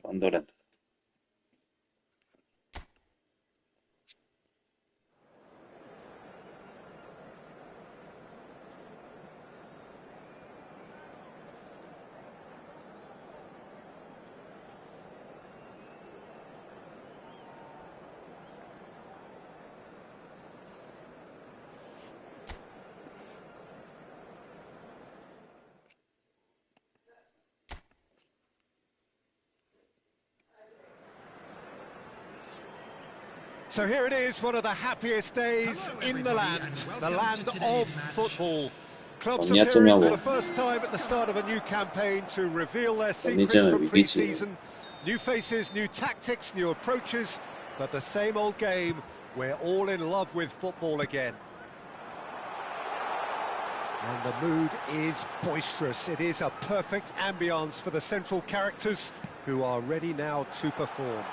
썬더랜드. So here it is, one of the happiest days in the land of football. Clubs appearing for the first time at the start of a new campaign to reveal their secrets from pre-season. New faces, new tactics, new approaches, but the same old game. We're all in love with football again. And the mood is boisterous. It is a perfect ambience for the central characters who are ready now to perform.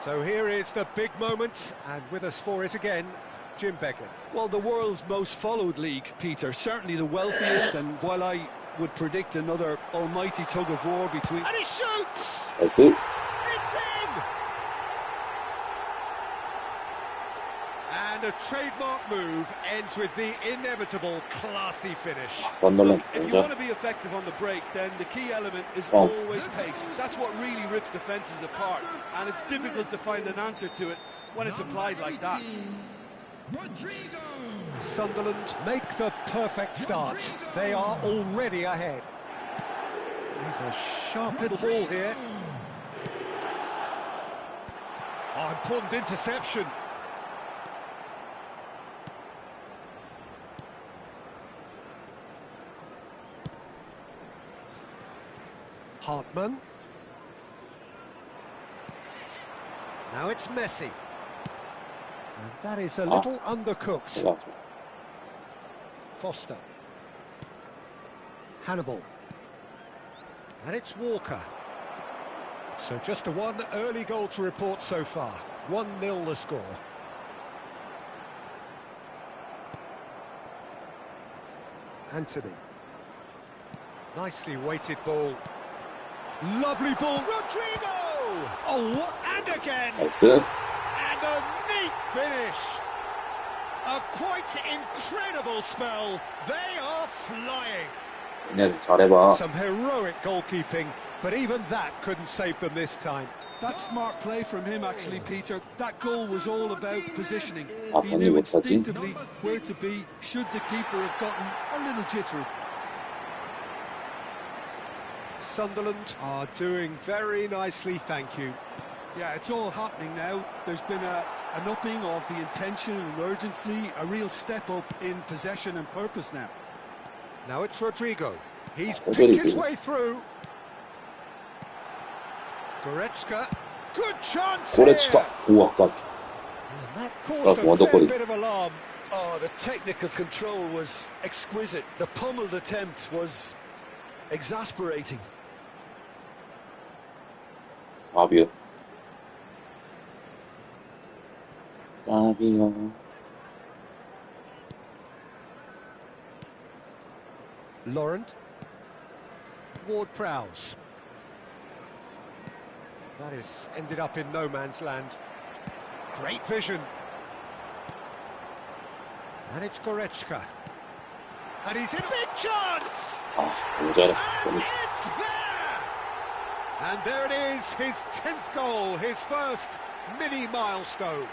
So here is the big moment, and with us for it again, Jim Beglin. Well, the world's most followed league, Peter, certainly the wealthiest, and while I would predict another almighty tug of war between... And he shoots! That's it. It's in! And a trademark move ends with the inevitable classy finish. Look, if you want to be effective on the break, then the key element is always pace. That's what really rips defences apart, and it's difficult to find an answer to it when it's applied like that. Sunderland make the perfect start. They are already ahead. There's a sharp little ball here. Oh, important interception. Hartman. Now it's Messi. And that is a little undercooked. Foster. Hannibal. And it's Walker. So just a one early goal to report so far. 1-0 the score. Anthony. Nicely weighted ball. Lovely ball, Rodrigo! Oh, and again! That's it. And a neat finish! A quite incredible spell. They are flying. 그냥 잘해봐. Some heroic goalkeeping, but even that couldn't save them this time. That's smart play from him, actually, Peter. That goal was all about positioning. He 본인 knew 못하지? instinctively where to be should the keeper have gotten a little jittery. Sunderland are doing very nicely, thank you. Yeah, it's all happening now. There's been an upping of the intention and urgency, a real step up in possession and purpose now. Now it's Rodrigo. He's picked his way through. Goretzka. Good chance 고레츠카. 우와, 딱. And that caused a fair bit of alarm. Oh, the technical control was exquisite. The pummeled attempt was exasperating. 까비요. 까비요. Laurent. Ward-Prowse. That has ended up in no man's land. Great vision. And it's Goretzka. And he's in a big chance! 아, 너무 잘해. And it's there! And there it is, his 10th goal, his first mini milestone.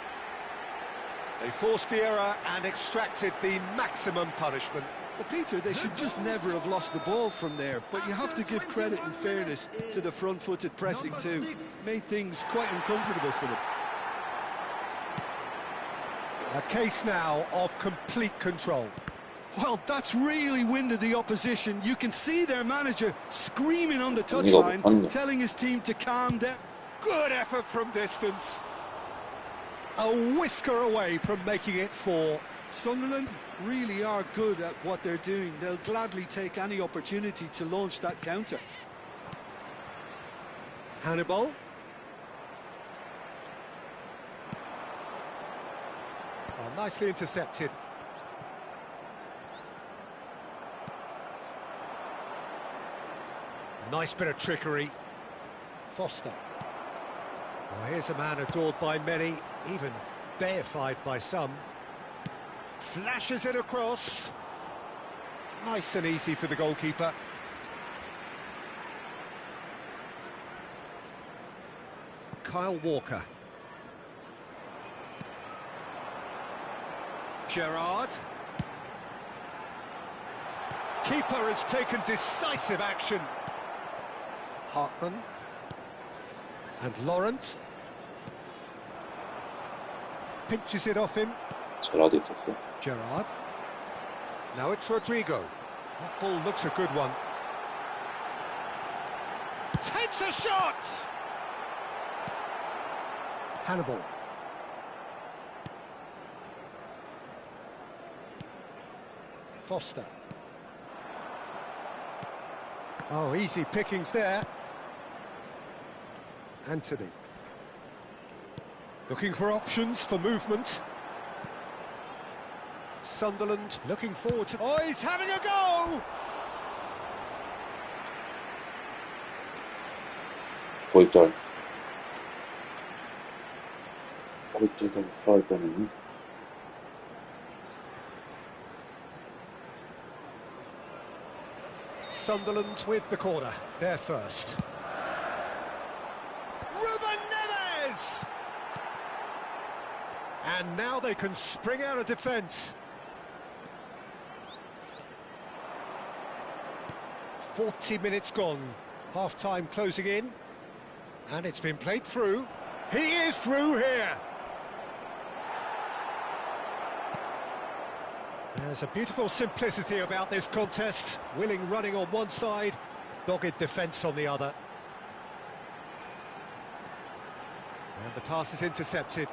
They forced the error and extracted the maximum punishment. Well, Peter, they should just never have lost the ball from there, but you have to give credit and fairness to the front-footed pressing too. Made things quite uncomfortable for them. A case now of complete control. Well, that's really winded the opposition. You can see their manager screaming on the touchline, telling his team to calm down. Good effort from distance. A whisker away from making it 4. Sunderland really are good at what they're doing. They'll gladly take any opportunity to launch that counter. Hannibal. Oh, nicely intercepted. Nice bit of trickery. Foster. Well, here's a man adored by many, even deified by some. Flashes it across. Nice and easy for the goalkeeper. Kyle Walker. Gerrard. Keeper has taken decisive action. Hartman. And Lawrence. Pinches it off him. 제라도 있었어. Gerrard. Now it's Rodrigo. That ball looks a good one. Takes a shot! Hannibal. Foster. Oh, easy pickings there. Anthony. Looking for options for movement. Sunderland looking forward to... Oh, he's having a go! 골절. 골절도 들어갈 뻔했네. Sunderland with the corner, they're first. Ruben Neves! And now they can spring out of defence. 40 minutes gone, half-time closing in, and it's been played through. He is through here. There's a beautiful simplicity about this contest. Willing running on one side, dogged defence on the other. And the pass is intercepted.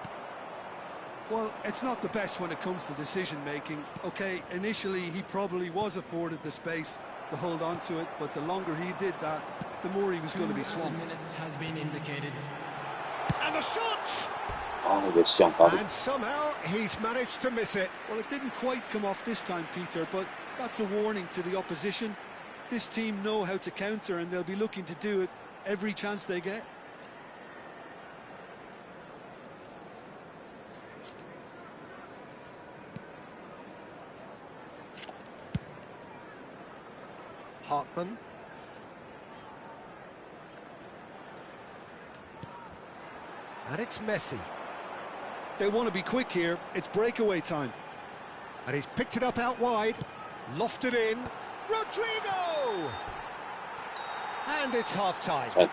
Well, it's not the best when it comes to decision-making. OK, initially he probably was afforded the space to hold on to it, but the longer he did that, the more he was going to be swamped. Minutes has been indicated. And the shot! 아, 왜 진짜 안 빠져? And somehow he's managed to miss it. Well, it didn't quite come off this time, Peter, but that's a warning to the opposition. This team know how to counter, and they'll be looking to do it every chance they get. Hartman. And it's Messi. They want to be quick here. It's breakaway time. And he's picked it up out wide. Lofted in. Rodrigo! And it's half-time. 잘.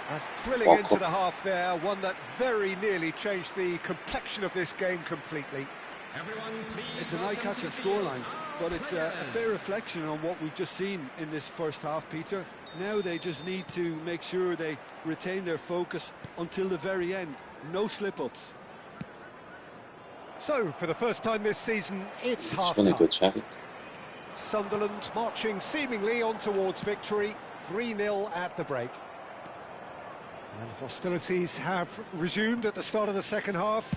A thrilling end to the half there, one that very nearly changed the complexion of this game completely. It's an eye-catching scoreline, but it's a fair reflection on what we've just seen in this first half, Peter. Now they just need to make sure they retain their focus until the very end. No slip-ups. So, for the first time this season, it's 시간을 half-time. 교체하겠다. Sunderland marching seemingly on towards victory, 3-0 at the break. And hostilities have resumed at the start of the second half.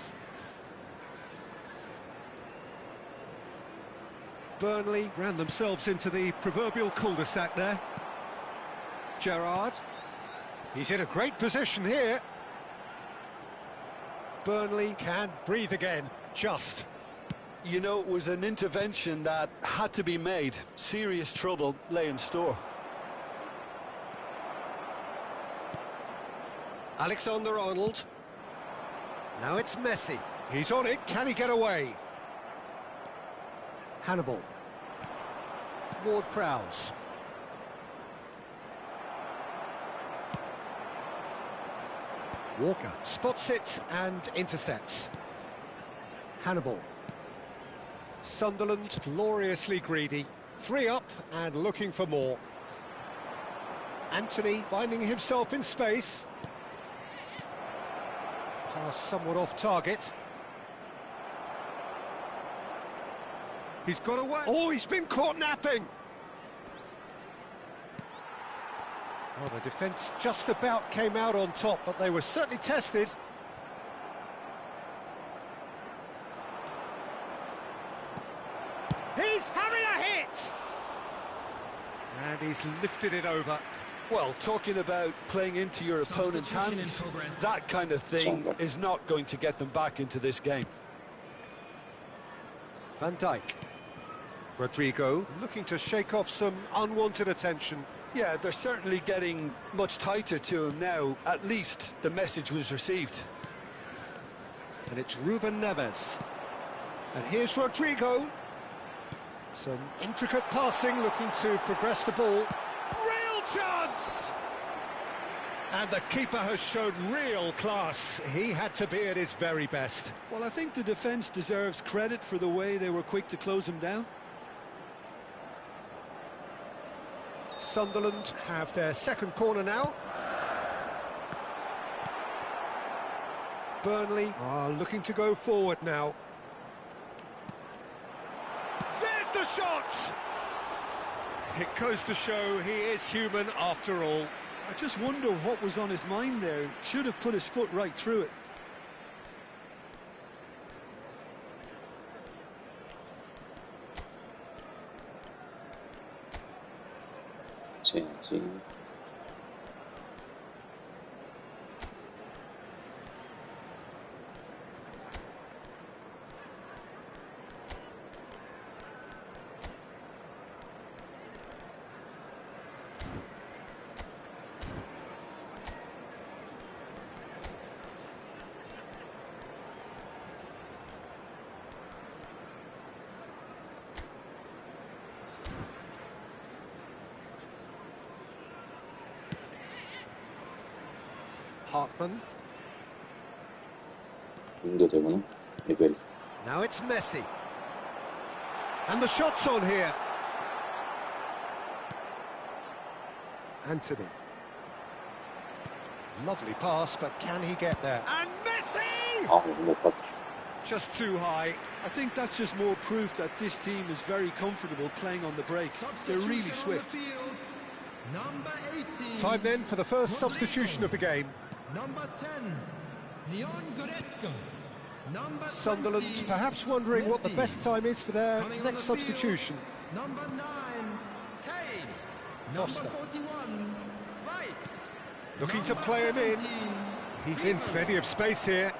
Burnley ran themselves into the proverbial cul-de-sac there. Gerrard. He's in a great position here. Burnley can breathe again, just. You know, it was an intervention that had to be made. Serious trouble lay in store. Alexander-Arnold. Now it's Messi. He's on it. Can he get away? Hannibal. Ward-Prowse. Walker spots it and intercepts. Hannibal. Sunderland gloriously greedy. 3 up and looking for more. Anthony finding himself in space. Pass somewhat off target. He's got away. Oh, he's been caught napping. Well, the defence just about came out on top, but they were certainly tested. He's having a hit! And he's lifted it over. Well, talking about playing into your opponent's hands, that kind of thing is not going to get them back into this game. Van Dijk. Rodrigo looking to shake off some unwanted attention. Yeah, they're certainly getting much tighter to him now. At least the message was received. And it's Ruben Neves. And here's Rodrigo. Some intricate passing, looking to progress the ball. Real chance! And the keeper has shown real class. He had to be at his very best. Well, I think the defence deserves credit for the way they were quick to close him down. Sunderland have their second corner now. Burnley are looking to go forward now. There's the shot! It goes to show he is human after all. I just wonder what was on his mind there. Should have put his foot right through it. 제야지. Hartman. 인도되구나. 리베리. Now it's Messi. And the shot's on here. Anthony. Lovely pass, but can he get there? And Messi! 아, 못 봤어. Just too high. I think that's just more proof that this team is very comfortable playing on the break. They're really swift. Number 18. Time then for the first substitution of the game. Number 10, Leon Goretzka. Number Sunderland 20, perhaps wondering what the Messi. best time is for their Coming on next the field, substitution. Number 9, Kane. Foster. Number 41, Rice. Looking to Number play him in. 17, He's in Freeman. plenty of space here.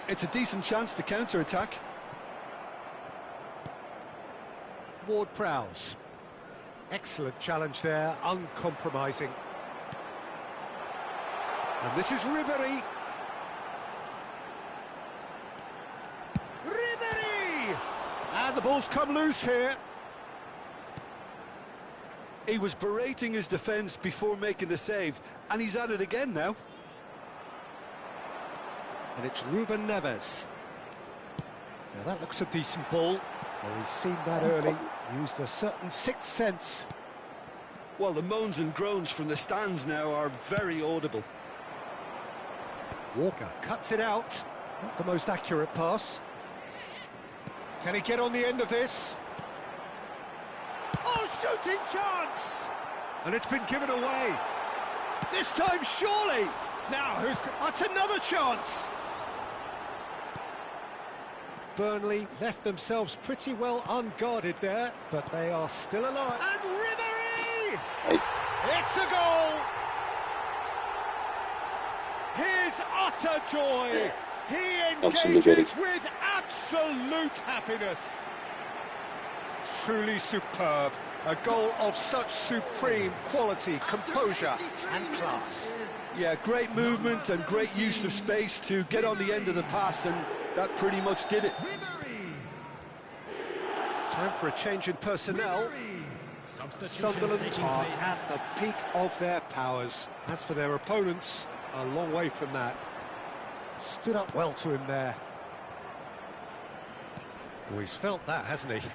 It's a decent chance to counter-attack. Ward-Prowse. Excellent challenge there, uncompromising. And this is Ribéry. Ribéry! And the ball's come loose here. He was berating his defence before making the save, and he's at it again now. And it's Ruben Neves. Now that looks a decent ball. Well, he's seen that early, used a certain sixth sense. Well, the moans and groans from the stands now are very audible. Walker cuts it out. Not the most accurate pass. Can he get on the end of this? Oh, shooting chance! And it's been given away. This time, surely. Now, that's another chance. Burnley left themselves pretty well unguarded there, but they are still alive. And Ribéry! 나이스. It's a goal! His utter joy! He 역시 engages 리베리. with absolute happiness. Truly superb. A goal of such supreme quality, composure and class. Yeah, great movement and great use of space to get on the end of the pass, and that pretty much did it. Time for a change in personnel. Sunderland are at the peak of their powers. As for their opponents, a long way from that. Stood up well to him there. Oh, he's felt that, hasn't he?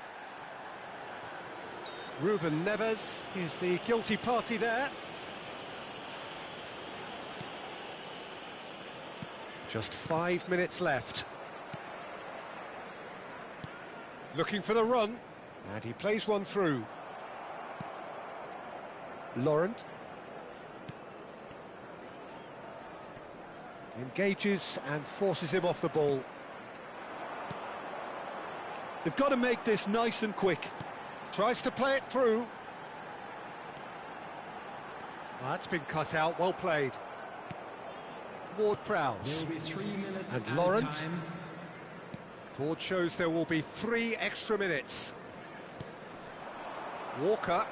Ruben Neves is the guilty party there. Just 5 minutes left. Looking for the run, and he plays one through. Laurent engages and forces him off the ball. They've got to make this nice and quick. Tries to play it through. Well, that's been cut out, well played. Ward-Prowse and Laurent. Board shows there will be 3 extra minutes. Walker.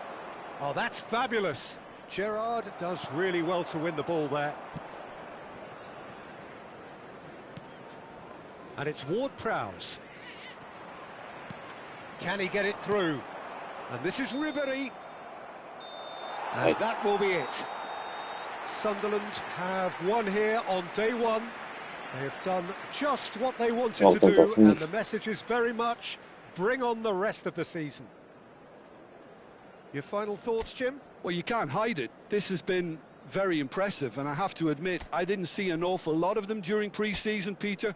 Oh, that's fabulous. Gerrard does really well to win the ball there. And it's Ward-Prowse. Can he get it through? And this is Ribéry. And Nice. that will be it. Sunderland have won here on day one. They have done just what they wanted Well to done, do, Dawson. and the message is very much bring on the rest of the season. Your final thoughts, Jim? Well, you can't hide it. This has been very impressive, and I have to admit, I didn't see an awful lot of them during pre-season, Peter.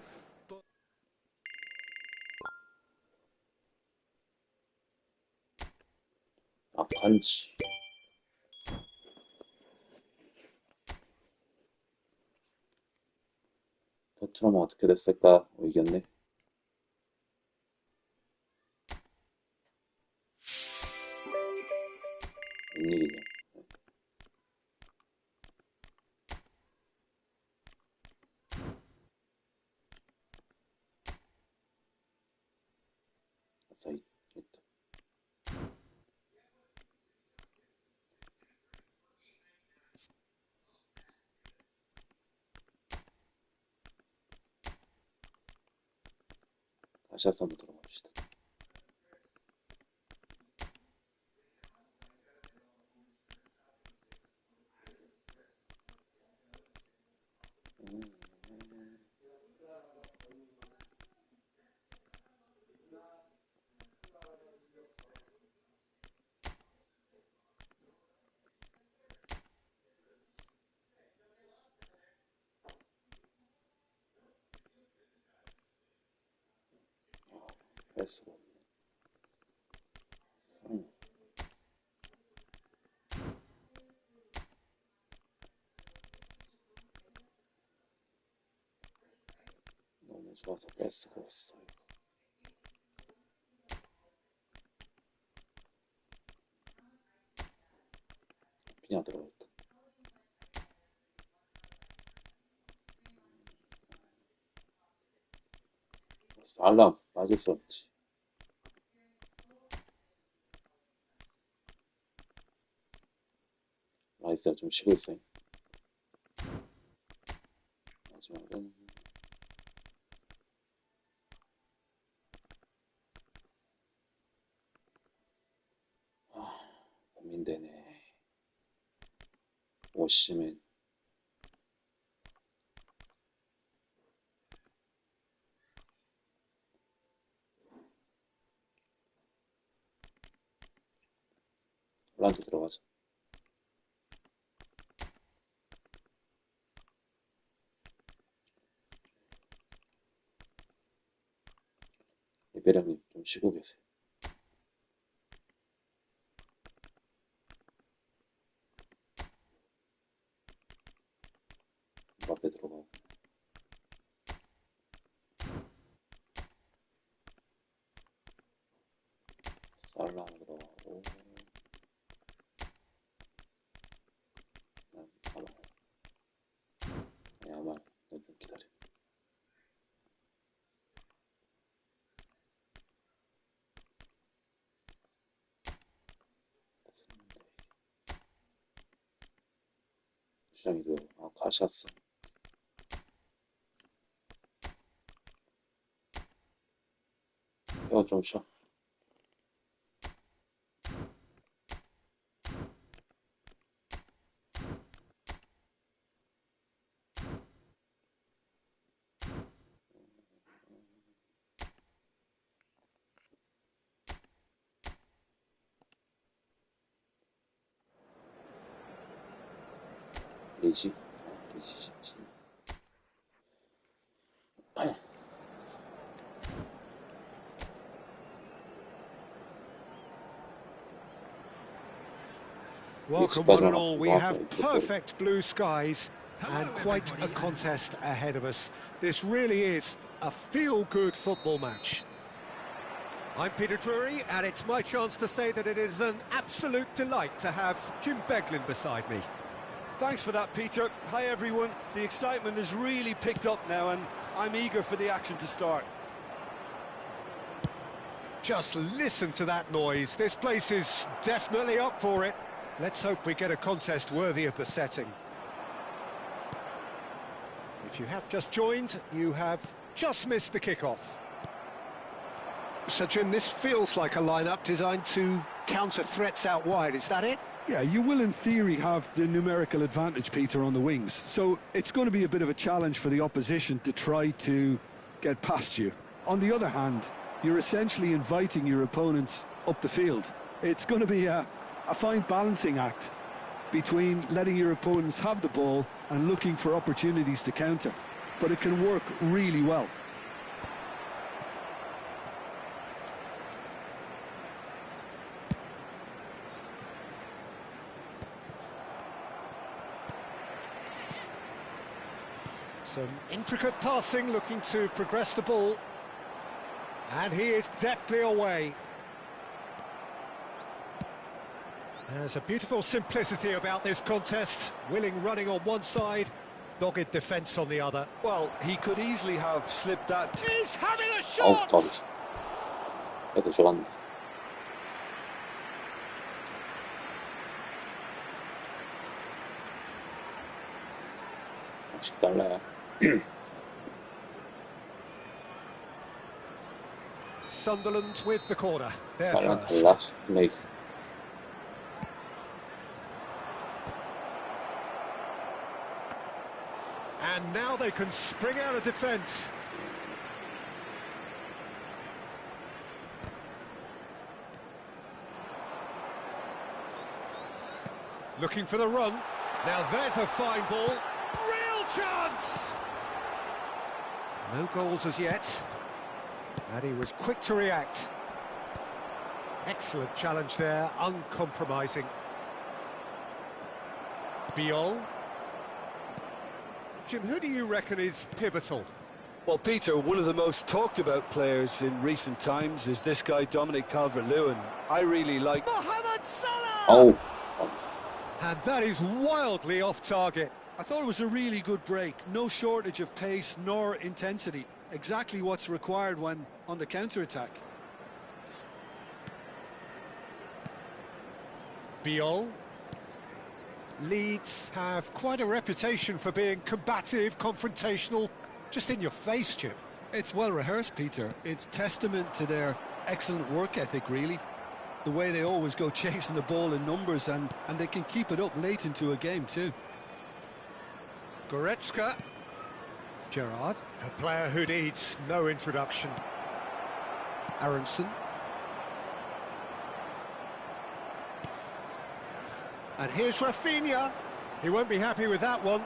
아, 반지. 토트넘은 어떻게 됐을까? 이겼네. 웬일이냐. 아싸, 있다. 다시 한번 들어갑시다. 할 수가 없네. 너무 좋아서 뺄 수가 없어요. 그냥 들어갔다. 알람 맞을 수 없지. 라이스가 좀 쉬고 있어요. 마지막은 고민되네. 오시면 란도 들어가자. 이배령님 좀 쉬고 계세요. 앞에 들어가고. 살라 들어가고. 아마. 아니, 아마. 좀 기다려. 주장이도 가셨어. 좀 쉬어. 리지 쉽지. Welcome one and all. We have perfect blue skies and quite a contest ahead of us. This really is a feel-good football match. I'm Peter Drury, and it's my chance to say that it is an absolute delight to have Jim Beglin beside me. Thanks for that, Peter. Hi, everyone. The excitement has really picked up now, and I'm eager for the action to start. Just listen to that noise. This place is definitely up for it. Let's hope we get a contest worthy of the setting. If you have just joined, you have just missed the kickoff. So, Jim, this feels like a lineup designed to counter threats out wide. Is that it? Yeah, you will in theory have the numerical advantage, Peter, on the wings. So it's going to be a bit of a challenge for the opposition to try to get past you. On the other hand, you're essentially inviting your opponents up the field. It's going to be a fine balancing act between letting your opponents have the ball and looking for opportunities to counter. But it can work really well. Some intricate passing, looking to progress the ball. And he is deftly away. There's a beautiful simplicity about this contest. Willing running on one side, dogged defence on the other. Well, he could easily have slipped that. He's having a shot! 까비. 그래도 좋았네. 아직 달라요. Sunderland with the corner. They're 살랑 first. 달라. 플레이. And now they can spring out of defence. Looking for the run. Now there's a fine ball. Real chance! No goals as yet. And he was quick to react. Excellent challenge there, uncompromising. Biol. Jim, who do you reckon is pivotal? Well, Peter, one of the most talked about players in recent times is this guy, Dominic Calvert-Lewin. I really like... Mohamed Salah! Oh. And that is wildly off target. I thought it was a really good break. No shortage of pace nor intensity. Exactly what's required when on the counter-attack. Biol. Leeds have quite a reputation for being combative, confrontational, just in your face, Jim. It's well rehearsed, Peter. It's testament to their excellent work ethic, really. The way they always go chasing the ball in numbers, and they can keep it up late into a game too. Goretzka. Gerrard, a player who needs no introduction. Aronson. And here's Rafinha. He won't be happy with that one.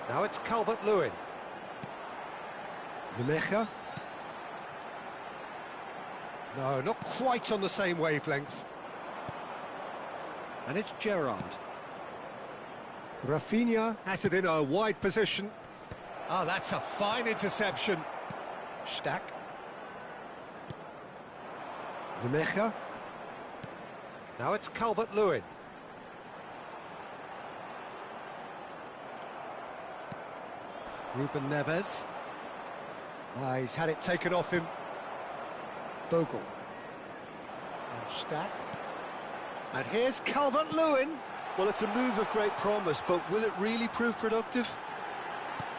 Now it's Calvert-Lewin. Nemecha. No, not quite on the same wavelength. And it's Gerrard. Rafinha has it in a wide position. Oh, that's a fine interception. Stack. Nemecha. Now it's Calvert-Lewin. Ruben Neves. He's had it taken off him. Bogle. And Stack. And here's Calvert-Lewin. Well, it's a move of great promise, but will it really prove productive?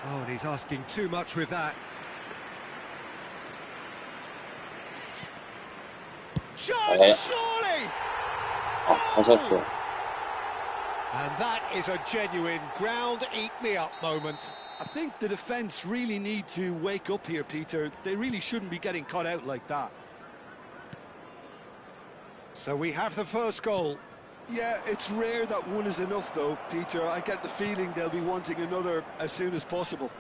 Oh, and he's asking too much with that. 네. Chance, surely! 아, 가셨어. And that is a genuine ground eat me up moment. I think the defence really need to wake up here, Peter. They really shouldn't be getting caught out like that. So we have the first goal. Yeah, it's rare that one is enough, though, Peter. I get the feeling they'll be wanting another as soon as possible.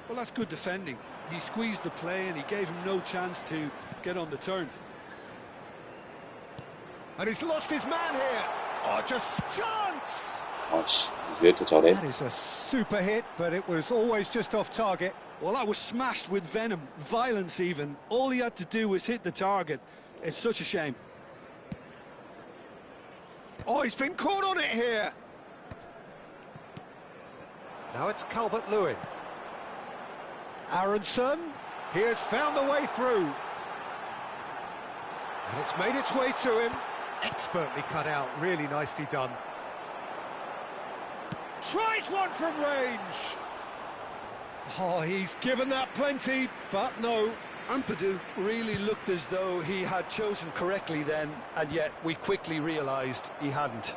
Well, that's good defending. He squeezed the play and he gave him no chance to get on the turn. And he's lost his man here. Oh, just chance! 아, 씨, 왜 이렇게 잘해? That is a super hit, but it was always just off target. Well, that was smashed with venom, violence even. All he had to do was hit the target. It's such a shame. Oh, he's been caught on it here. Now it's Calvert-Lewin. Aronson, he has found the way through. And it's made its way to him. Expertly cut out, really nicely done. Tries one from range. Oh, he's given that plenty, but no. Ampadu really looked as though he had chosen correctly then, and yet we quickly realised he hadn't.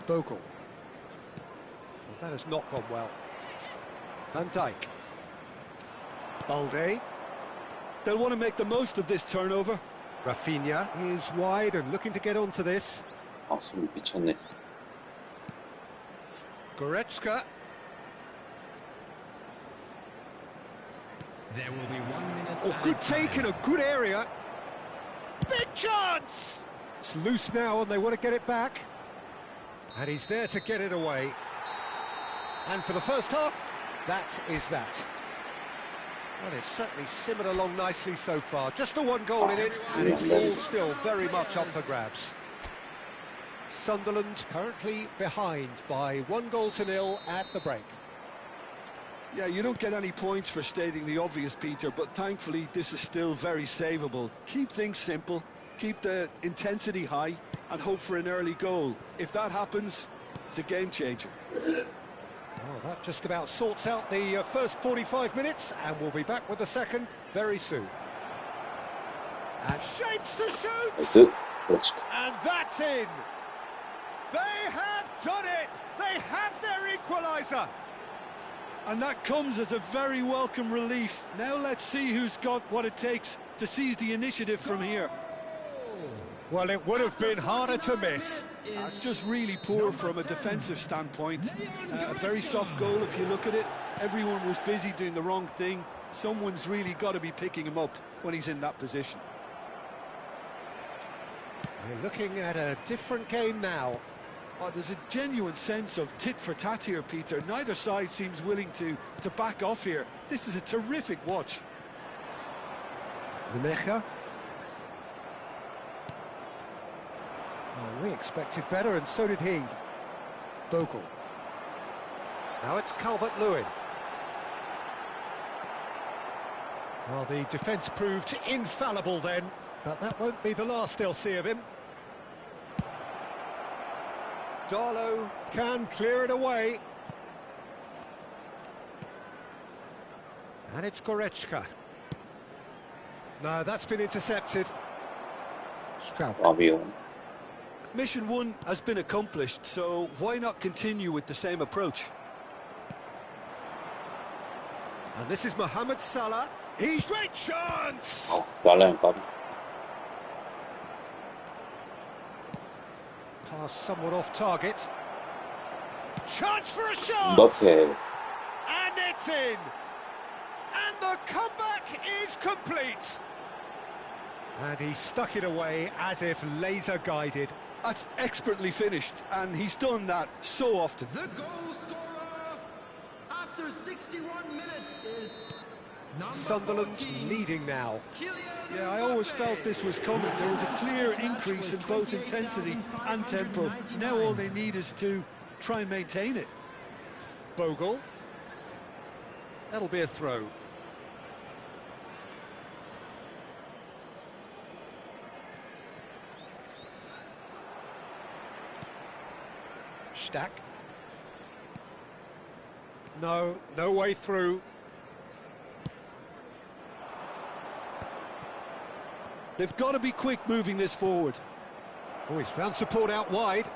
Bogle. Well, that has not gone well. Van Dijk. Balde. They'll want to make the most of this turnover. Rafinha is wide and looking to get onto this. 아, 숨 미쳤네. Goretzka. There will be 1 minute. Oh, good take in a good area. Big chance! It's loose now and they want to get it back. And he's there to get it away. And for the first half, that is that. Well, it's certainly simmered along nicely so far. Just the one goal in it, and it's all still very much up for grabs. Sunderland currently behind by 1-0 at the break. Yeah, you don't get any points for stating the obvious, Peter, but thankfully this is still very savable. Keep things simple, keep the intensity high, and hope for an early goal. If that happens, it's a game changer. Well, that just about sorts out the first 45 minutes, and we'll be back with the second very soon. And shapes to shoot! 나이스. 그렇지. And that's in! They have done it! They have their equaliser! And that comes as a very welcome relief. Now let's see who's got what it takes to seize the initiative from here. Well, it would have been harder to miss. It's just really poor from a defensive standpoint. A very soft goal if you look at it. Everyone was busy doing the wrong thing. Someone's really got to be picking him up when he's in that position. We're looking at a different game now. Oh, there's a genuine sense of tit for tat here, Peter. Neither side seems willing to back off here. This is a terrific watch. Nemecha. Oh, we expected better, and so did he. Bogle. Now it's Calvert-Lewin. Well, the defence proved infallible then, but that won't be the last they'll see of him. Darlow can clear it away. And it's Goretzka. No, that's been intercepted. Stroud. 아비요. Mission 1 has been accomplished, so why not continue with the same approach? And this is Mohamed Salah. He's great chance! 아, 살라면 까비. Pass somewhat off target. Chance for a shot! 음바페. And it's in! And the comeback is complete! And he stuck it away as if laser guided. That's expertly finished, and he's done that so often. The goal scorer after 61 minutes is number Sunderland 14, leading now. Kylian Yeah, I always felt this was coming. There was a clear increase in both intensity and tempo. Now all they need is to try and maintain it. Bogle. That'll be a throw. Stack. No way through. They've got to be quick moving this forward. Oh, he's found support out wide.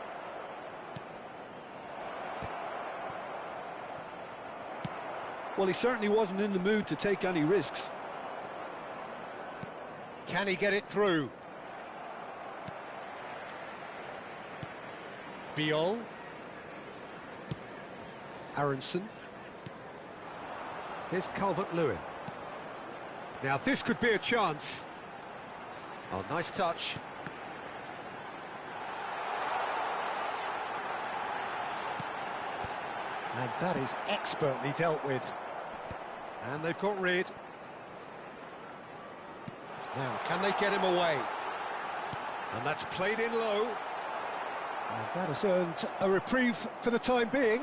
Well, he certainly wasn't in the mood to take any risks. Can he get it through? Biol. Aronson. Here's Calvert-Lewin. Now this could be a chance. Oh, nice touch. And that is expertly dealt with. And they've got rid. Now, can they get him away? And that's played in low. And that has earned a reprieve for the time being.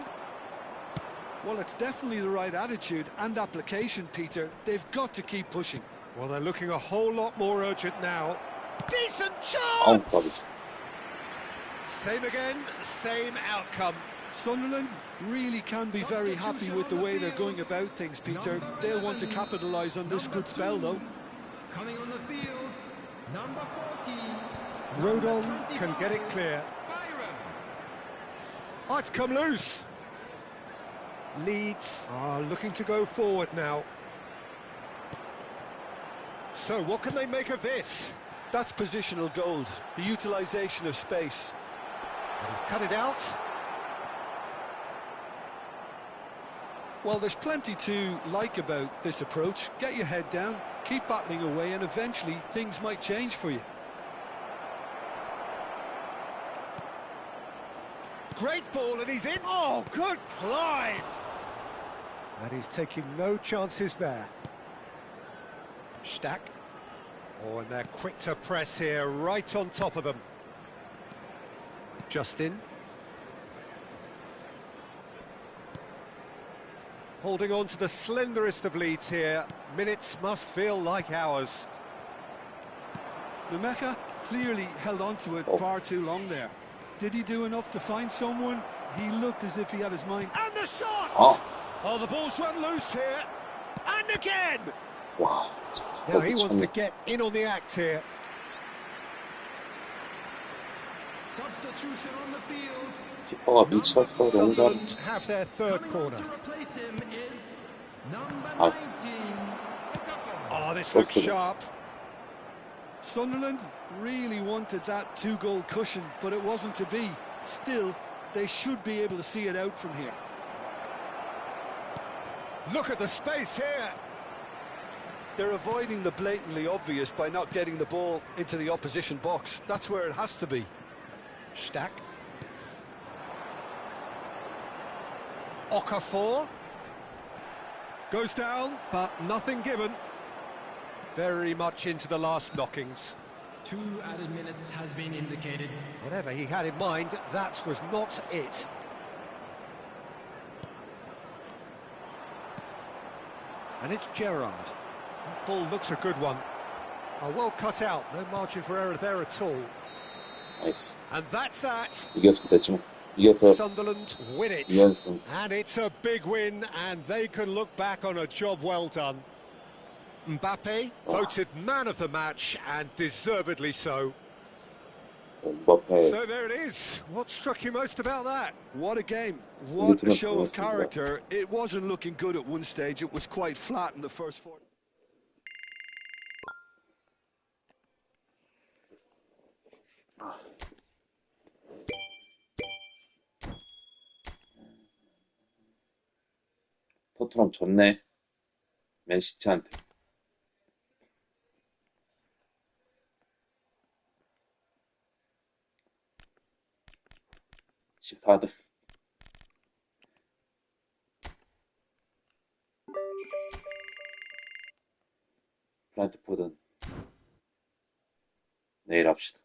Well, it's definitely the right attitude and application, Peter. They've got to keep pushing. Well, they're looking a whole lot more urgent now. Decent 아우, chance! 까비. Same again, same outcome. Sunderland really can be very happy with the way they're going about things, Peter. They'll want to capitalise on this good spell, though. Coming on the field, number 40. Rodon can get it clear. Byram. Oh, it's come loose. Leeds are looking to go forward now. So, what can they make of this? That's positional gold, the utilisation of space. He's cut it out. Well, there's plenty to like about this approach. Get your head down, keep battling away, and eventually things might change for you. Great ball, and he's in. Oh, good climb! And he's taking no chances there. Stack. Oh, and they're quick to press here, right on top of them. Justin. Holding on to the slenderest of leads here. Minutes must feel like hours. Memeka clearly held on to it far too long there. Did he do enough to find someone? He looked as if he had his mind. And the shot! 아, Oh, the ball's run loose here. And again! 와. Now he wants to get in on the act here. Substitution on the field. 키퍼가 미쳤어, 너무 잘해. Sunderland have their third Coming on corner. to replace him is number Ah. 19. Okafor. Oh, this looks That's good. sharp. Sunderland really wanted that two-goal cushion, but it wasn't to be. Still, they should be able to see it out from here. Look at the space here. They're avoiding the blatantly obvious by not getting the ball into the opposition box. That's where it has to be. Stack. Okafor. Goes down, but nothing given. Very much into the last knockings. 2 added minutes has been indicated. Whatever he had in mind, that was not it. And it's Gerrard. That ball looks a good one. Oh, well cut out, no margin for error there at all. 나이스. And that's that. 이겼으면 됐지 뭐. 이겨서 Sunderland win it. 2연승. And it's a big win, and they can look back on a job well done. Mbappe voted man of the match, and deservedly so. 음바페. So there it is. What struck you most about that? What a game. What a Ultimate show of Messi, character. It wasn't looking good at one stage. It was quite flat in the first 40. 토트넘 졌네. 맨시티한테. 14등. 브랜트포드는 내일 합시다.